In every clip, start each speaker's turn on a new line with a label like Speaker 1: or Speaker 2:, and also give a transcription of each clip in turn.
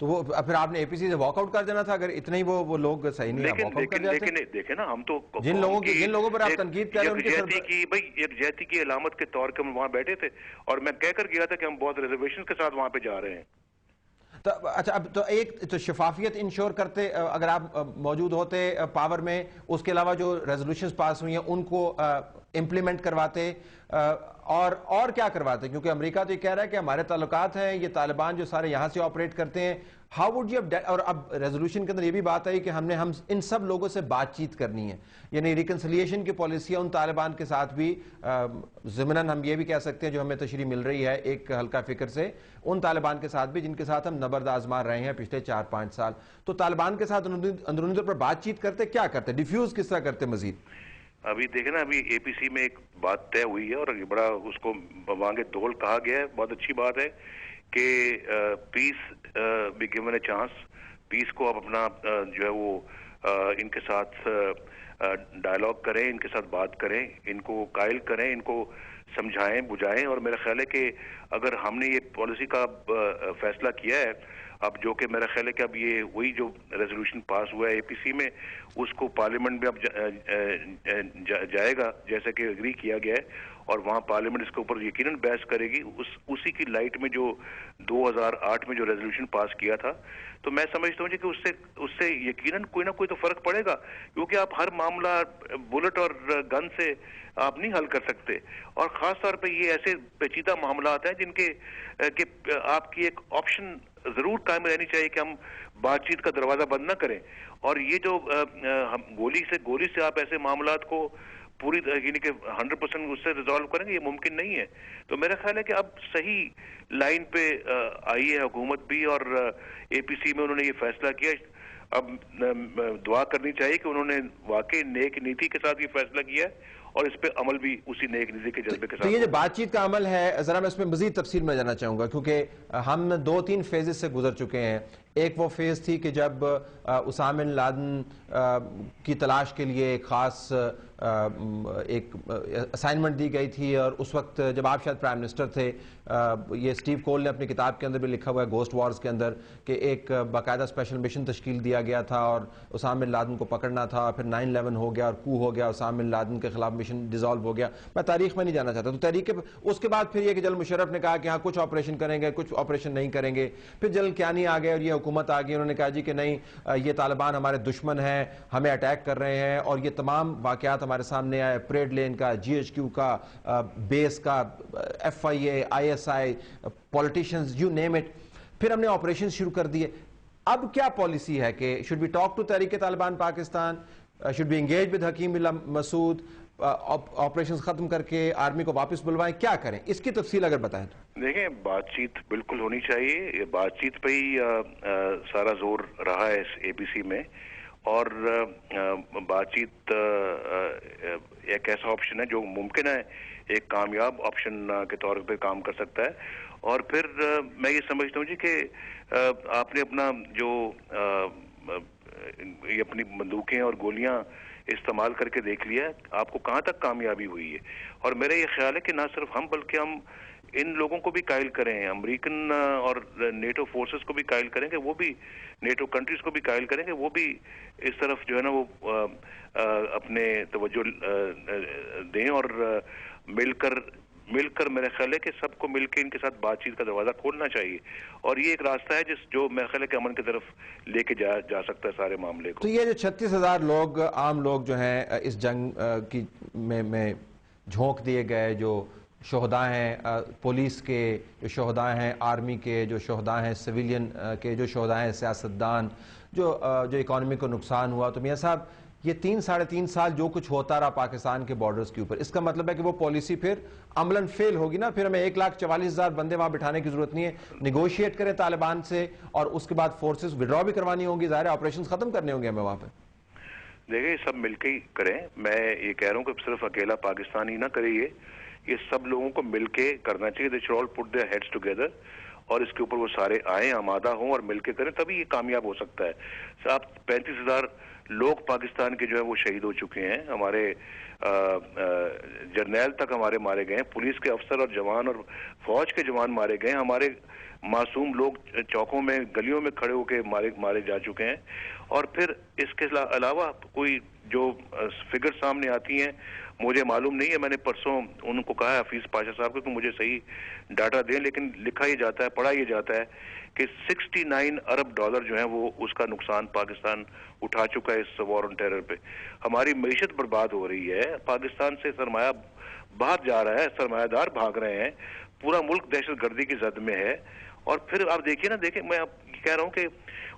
Speaker 1: تو وہ پھر آپ نے اے پی سی سے واک آؤٹ کر دینا تھا اگر اتنے ہی وہ لوگ صحیح نہیں واک آؤٹ کر جاتے.
Speaker 2: لیکن دیکھیں نا ہم تو
Speaker 1: جن لوگوں پر آپ تنقید کر رہے ہیں ان کے
Speaker 2: یکجہتی کی علامت کے طور پہ ہم وہاں بیٹھے تھے اور میں کہہ کر گیا تھا کہ ہم بہت ریزرویشن کے ساتھ وہاں پہ جا رہے ہیں.
Speaker 1: اچھا اب تو ایک تو شفافیت انشور کرتے اگر آپ موجود ہوتے پاور میں, اس کے علاوہ جو ریزولوشنز پاس ہوئی ہیں ان کو امپلیمنٹ کرواتے, اور کیا کرواتے, کیونکہ امریکہ تو یہ کہہ رہا ہے کہ ہمارے تعلقات ہیں, یہ طالبان جو سارے یہاں سے آپریٹ کرتے ہیں. ہاؤ وڈ یو, اور اب ریزولوشن کے اندر یہ بھی بات آئی کہ ہم ان سب لوگوں سے بات چیت کرنی ہے, یعنی ریکنسلیشن کی پالیسی ہے ان طالبان کے ساتھ بھی, ضمناً ہم یہ بھی کہہ سکتے ہیں جو ہمیں تشریح مل رہی ہے ایک ہلکا فکر سے, ان طالبان کے ساتھ بھی جن کے ساتھ ہم نبرد آزما رہے ہیں پچھلے 4-5 سال. تو طالبان کے ساتھ اندرونی طور پر بات چیت کرتے, کیا کرتے, ڈیفیوز کس طرح کرتے مزید؟
Speaker 2: ابھی دیکھیں نا, ابھی اے پی سی میں ایک بات طے ہوئی ہے اور یہ بڑا اس کو بوانگ دول کہا گیا ہے, بہت اچھی بات ہے کہ peace be given a chance, peace کو آپ اپنا جو ہے وہ ان کے ساتھ ڈائلاگ کریں, ان کے ساتھ بات کریں, ان کو قائل کریں, ان کو سمجھائیں بجھائیں. اور میرا خیال ہے کہ اگر ہم نے یہ پالیسی کا فیصلہ کیا ہے اب, جو کہ میرا خیال ہے کہ اب یہ وہی جو ریزولوشن پاس ہوا ہے اے پی سی میں, اس کو پارلیمنٹ میں اب جائے گا جیسا کہ اگری کیا گیا ہے, اور وہاں پارلیمنٹ اس کے اوپر یقیناً بحث کرے گی اسی کی لائٹ میں جو 2008 میں جو ریزولوشن پاس کیا تھا. تو میں سمجھتا ہوں کہ اس سے یقیناً کوئی نہ کوئی تو فرق پڑے گا, کیونکہ آپ ہر معاملہ بلٹ اور گن سے آپ نہیں حل کر سکتے, اور خاص طور پہ یہ ایسے پیچیدہ معاملات ہیں جن کے کہ آپ کی ایک آپشن ضرور قائم رہنی چاہیے کہ ہم بات چیت کا دروازہ بند نہ کریں. اور یہ جو گولی سے آپ ایسے معاملات کو پوری یعنی کہ 100% اس سے ریزالو کریں گے, یہ ممکن نہیں ہے. تو میرا خیال ہے کہ اب صحیح لائن پہ آئی ہے حکومت بھی, اور اے پی سی میں انہوں نے یہ فیصلہ کیا. اب دعا کرنی چاہیے کہ انہوں نے واقعی نیک نیتی کے ساتھ یہ فیصلہ کیا ہے اور اس پہ عمل بھی اسی نیک نیتی کے جذبے کے ساتھ.
Speaker 1: تو یہ جو بات چیت کا عمل ہے, ذرا میں اس میں مزید تفصیل میں جانا چاہوں گا, کیونکہ ہم 2-3 فیزز سے گزر چکے ہیں. ایک وہ فیز تھی کہ جب اسامہ بن لادن کی تلاش کے لیے ایک خاص ایک اسائنمنٹ دی گئی تھی, اور اس وقت جب آپ شاید پرائم منسٹر تھے, یہ سٹیو کول نے اپنی کتاب کے اندر بھی لکھا ہوا ہے گھوسٹ وارز کے اندر, کہ ایک باقاعدہ اسپیشل مشن تشکیل دیا گیا تھا اور اسامہ بن لادن کو پکڑنا تھا. پھر 9/11 ہو گیا اور کو ہو گیا, اسامہ بن لادن کے خلاف مشن ڈیزالو ہو گیا. میں تاریخ میں نہیں جانا چاہتا. تو تحریک اس کے بعد پھر یہ کہ جنرل مشرف نے کہا کہ ہاں کچھ آپریشن کریں گے, کچھ آپریشن نہیں کریں گے. پھر جنرل کیانی آ گئے اور یہ حکومت آ گئی, انہوں نے کہا جی کہ نہیں, یہ طالبان ہمارے دشمن ہیں, ہمیں اٹیک کر رہے ہیں, اور یہ تمام واقعات ہمارے سامنے آئے, پریڈ لین کا, جی ایچ کیو کا, بیس کا, F I A, I S I, politicians, you name it. پھر ہم نے آپریشن شروع کر دیے. اب کیا پالیسی ہے کہ should be talk to Tehreek Taliban Pakistan, should be engage with Hakimullah Masood, operations ختم کر کے آرمی کو واپس بلوائیں, کیا کریں, اس کی تفصیل اگر بتائیں تو.
Speaker 2: دیکھیں, بات چیت بالکل ہونی چاہیے. یہ بات چیت پہ ہی سارا زور رہا ہے اس اے بی سی میں, اور بات چیت ایک ایسا آپشن ہے جو ممکن ہے ایک کامیاب آپشن کے طور پہ کام کر سکتا ہے. اور پھر میں یہ سمجھتا ہوں جی کہ آپ نے اپنا جو یہ اپنی بندوقیں اور گولیاں استعمال کر کے دیکھ لیا ہے, آپ کو کہاں تک کامیابی ہوئی ہے. اور میرا یہ خیال ہے کہ نہ صرف ہم بلکہ ہم ان لوگوں کو بھی قائل کریں, امریکن اور نیٹو فورسز کو بھی قائل کریں گے, وہ بھی نیٹو کنٹریز کو بھی قائل کریں گے, وہ بھی اس طرف جو ہے نا وہ اپنے توجہ دیں, اور مل کر میرا خیال ہے کہ سب کو مل کے ان کے ساتھ بات چیت کا دروازہ کھولنا چاہیے. اور یہ ایک راستہ ہے جو میرا خیال ہے کہ امن کی طرف لے کے جا سکتا ہے سارے معاملے کو.
Speaker 1: تو یہ جو 36,000 لوگ, عام لوگ جو ہیں اس جنگ کی میں جھونک دیے گئے, جو شہداء ہیں پولیس کے, جو شہداء ہیں آرمی کے, جو شہداء ہیں سویلین کے, جو شہداء ہیں سیاستدان, جو اکانومی کو نقصان ہوا, تو میاں صاحب یہ 3-3.5 سال جو کچھ ہوتا رہا پاکستان کے بارڈرز کے اوپر, اس کا مطلب ہے کہ وہ پالیسی پھر عملاً فیل ہوگی نا. پھر ہمیں 1,44,000 بندے وہاں بٹھانے کی ضرورت نہیں ہے, نیگوشیٹ کریں طالبان سے, اور اس کے بعد فورسز وڈرا بھی کروانی ہوں گی, ظاہر آپریشنز ختم کرنے ہوں گے ہمیں وہاں پہ.
Speaker 2: دیکھیں, سب مل کے ہی کریں. میں یہ کہہ رہا ہوں کہ صرف اکیلا پاکستانی نہ کرے, یہ سب لوگوں کو مل کے کرنا چاہیے. They should all put their heads together. اور اس کے اوپر وہ سارے آئیں، آمادہ ہوں اور مل کے کریں، تبھی یہ کامیاب ہو سکتا ہے. صاحب 35,000 لوگ پاکستان کے جو ہے وہ شہید ہو چکے ہیں، ہمارے جرنیل تک ہمارے مارے گئے ہیں، پولیس کے افسر اور جوان اور فوج کے جوان مارے گئے ہیں، ہمارے معصوم لوگ چوکوں میں گلیوں میں کھڑے ہو کے مارے جا چکے ہیں. اور پھر اس کے علاوہ کوئی جو فگر سامنے آتی ہیں مجھے معلوم نہیں ہے. میں نے پرسوں ان کو کہا ہے حفیظ پاشا صاحب کو کہ مجھے صحیح ڈاٹا دیں، لیکن لکھا یہ جاتا ہے، پڑھا یہ جاتا ہے کہ 69 ارب ڈالر جو ہیں وہ اس کا نقصان پاکستان اٹھا چکا ہے اس وار آن ٹیرر پہ. ہماری معیشت برباد ہو رہی ہے، پاکستان سے سرمایہ باہر جا رہا ہے، سرمایہ دار بھاگ رہے ہیں، پورا ملک دہشت گردی کی زد میں ہے. اور پھر آپ دیکھیے نا، دیکھیں میں کہہ رہا ہوں کہ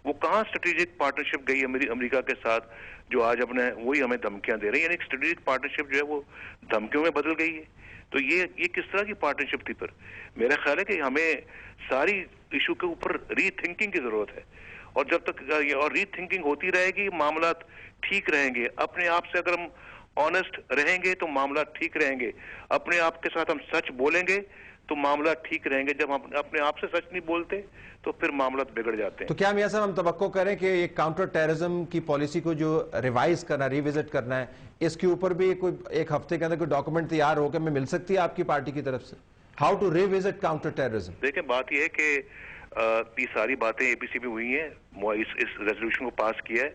Speaker 2: وہ کہاں اسٹریٹجک پارٹنرشپ گئی امریکہ کے ساتھ جو آج اپنے وہی ہمیں دھمکیاں دے رہی ہیں. یعنی ایک اسٹریٹجک پارٹنرشپ جو ہے وہ دھمکیوں میں بدل گئی ہے. تو یہ کس طرح کی پارٹنرشپ تھی؟ پر میرا خیال ہے کہ ہمیں ساری ایشو کے اوپر ری تھنکنگ کی ضرورت ہے، اور جب تک اور ری تھنکنگ ہوتی رہے گی معاملات ٹھیک رہیں گے. اپنے آپ سے اگر ہم آنےسٹ رہیں گے تو معاملات ٹھیک رہیں گے، اپنے آپ کے ساتھ ہم سچ بولیں گے تو معاملات ٹھیک رہیں گے. جب ہم اپنے آپ سے سچ نہیں بولتے تو پھر معاملات بگڑ جاتے ہیں.
Speaker 1: تو کیا میاں صاحب ہم توقع کریں کہ یہ کاؤنٹر ٹیررزم کی پالیسی کو جو ریوائز کرنا، ریوزٹ کرنا ہے، اس کے اوپر بھی کوئی ایک ہفتے کے اندر کوئی ڈاکومنٹ تیار ہو کے میں مل سکتی ہے آپ کی پارٹی کی طرف سے؟ How to revisit counter terrorism.
Speaker 2: دیکھیں بات یہ ہے کہ یہ ساری باتیں اے پی سی میں ہوئی ہیں، اس ریزولوشن کو پاس کیا ہے.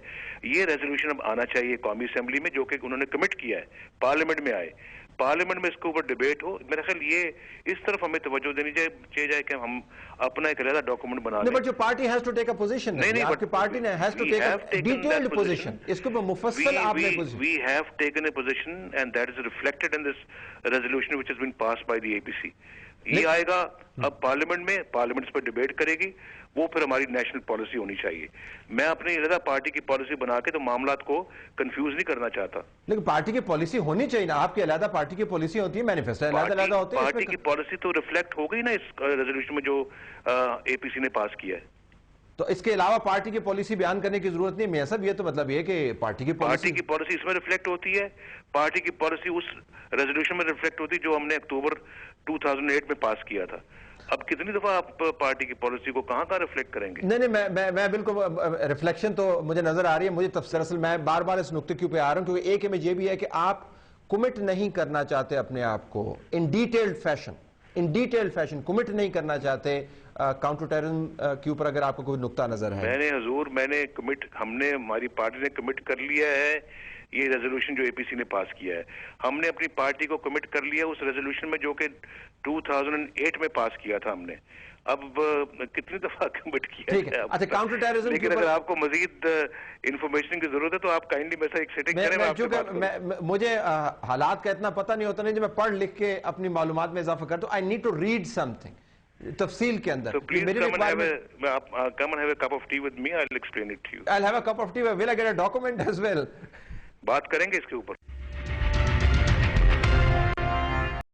Speaker 2: یہ ریزولوشن اب آنا چاہیے قومی اسمبلی میں، جو کہ انہوں نے کمٹ کیا ہے، پارلیمنٹ میں آئے، پارلیمنٹ میں اس کے اوپر ڈیبیٹ ہو. میرا خیال یہ اس طرف ہمیں توجہ دینی چاہیے کہ ہم اپنا ایک علیحدہ ڈاکومنٹ بنا لیں.
Speaker 1: بٹ جو party has to take a position,
Speaker 2: نہیں
Speaker 1: آپ کی پارٹی نے has to take a detailed position, اس کے اوپر مفصل آپ نے position.
Speaker 2: We have taken a position and that is reflected in this resolution which has been passed by the APC. یہ آئے گا اب پارلیمنٹ میں، پارلیمنٹ اس پر ڈیبیٹ کرے گی، وہ پھر ہماری نیشنل پالیسی ہونی چاہیے. میں اپنی علیحدہ پارٹی کی پالیسی بنا کے تو معاملات کو کنفیوز نہیں کرنا چاہتا.
Speaker 1: لیکن پارٹی کی پالیسی ہونی چاہیے نا، آپ کی علیحدہ پارٹی کی پالیسی ہوتی ہے، مینیفیسٹو علیحدہ ہوتے ہیں.
Speaker 2: پارٹی کی پالیسی تو ریفلیکٹ ہو گئی نا اس ریزولوشن میں جو اے پی سی نے پاس کیا ہے.
Speaker 1: تو اس کے علاوہ پارٹی کی پالیسی بیان کرنے کی ضرورت نہیں. میاں صاحب یہ تو مطلب یہ کہ پارٹی کی
Speaker 2: پالیسی اس میں ریفلیکٹ ہوتی ہے، پارٹی کی پالیسی اس ریزولوشن میں ریفلیکٹ ہوتی ہے جو ہم نے اکتوبر 2008 میں پاس کیا تھا. اب کتنی دفعہ آپ پارٹی کی پالیسی کو کہاں ریفلیکٹ کریں گے؟
Speaker 1: نہیں میں بالکل ریفلیکشن تو مجھے نظر آ رہی ہے. مجھے دراصل میں بار بار اس نقطے کیوں پہ آ رہا ہوں کیونکہ ایک امیج یہ بھی ہے کہ آپ کمٹ نہیں کرنا چاہتے اپنے آپ کو ان ڈیٹیلڈ فیشن کمٹ نہیں کرنا چاہتے کاؤنٹر ٹیررزم کے اوپر. اگر آپ کو کوئی نقطہ نظر ہے.
Speaker 2: ہماری پارٹی نے کمٹ کر لیا ہے یہ ریزولوشن جو اے پی سی نے پاس کیا ہے. ہم نے اپنی پارٹی کو کمٹ کر لیا اس ریزولوشن میں جو کہ 2008 میں پاس کیا تھا ہم نے. اب کتنی دفعہ کمٹ کیا ہے.
Speaker 1: اچھا کاؤنٹر ٹیررزم،
Speaker 2: لیکن اگر آپ کو مزید انفارمیشن کی ضرورت ہے تو آپ کائنڈلی میرے ساتھ ایک سیٹنگ کریں.
Speaker 1: مجھے حالات کا اتنا پتہ نہیں ہوتا، نہیں جو میں پڑھ لکھ کے اپنی معلومات میں اضافہ کرتا ہوں. I need to read something تفصیل کے اندر.
Speaker 2: Come and have a cup of tea with me. I'll explain it to you.
Speaker 1: I'll have a cup of tea. Will I get a document as well?
Speaker 2: بات کریں گے اس کے اوپر.